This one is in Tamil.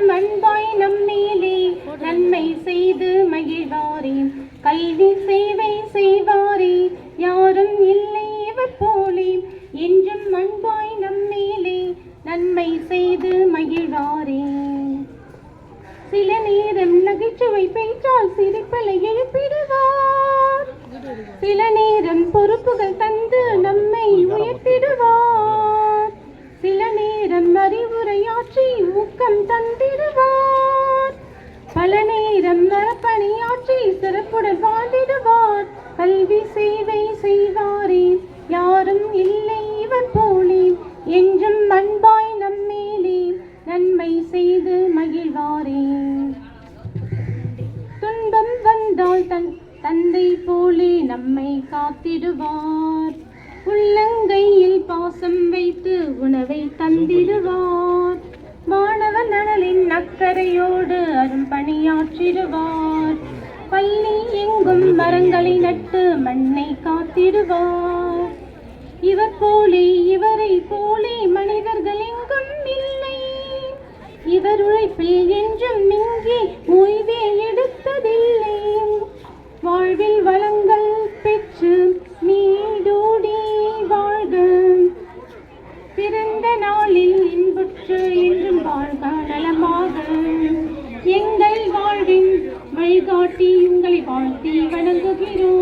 என்றும் அன்பாய் நம்மேலே நன்மை செய்து மகிழ்வாரே. கல்வி சேவை செய்வாரே யாரும் இல்லை இவர் போலே. என்றும் அன்பாய் நம்மேலே நன்மை செய்து மகிழ்வாரே. சில நேரம் நகைச்சுவை பேச்சால் சிரிப்பலை எழுப்பிடுவார். சில நேரம் பொறுப்புகள் தந்து நம்மை உயர்த்திடுவார். சில நேரம் அறிவுரையாற்றி ஊக்கம் தந்திடுவார். பல நேரம் நற்பணியாற்றி சிறப்புடன் வாழ்ந்திடுவார். கல்வி சேவை செய்வாரே யாரும் இல்லை இவர் போலே. என்றும் அன்பாய் நம்மேலே நன்மை செய்து மகிழ்வாரே. துன்பம் வந்தால் தந்தை போலே நம்மை காத்திடுவார். உள்ளங்கையில் பாசம் வைத்து உணவை தந்திடுவார். மாணவ நலனின் அக்கறையோடு அரும்பணியாற்றிடுவார். பள்ளி எங்கும் மரங்களை நட்டு மண்ணை காத்திடுவார். இவர் போலே இவரை போலே மனிதர்கள் எங்கும் இல்லை. இவர் உழைப்பில் என்றும் இங்கே ஓய்வே எடுத்ததில்லை. வாழ்வில் வளங்கள் பெற்று நீடோடி வாழ்க. பிறந்த நாளில் இன்புற்று என்றும் வாழ்க நலமாக. எங்கள் வாழ்வின் வழிகாட்டி உங்களை வாழ்த்தி வணங்குகிறோம்.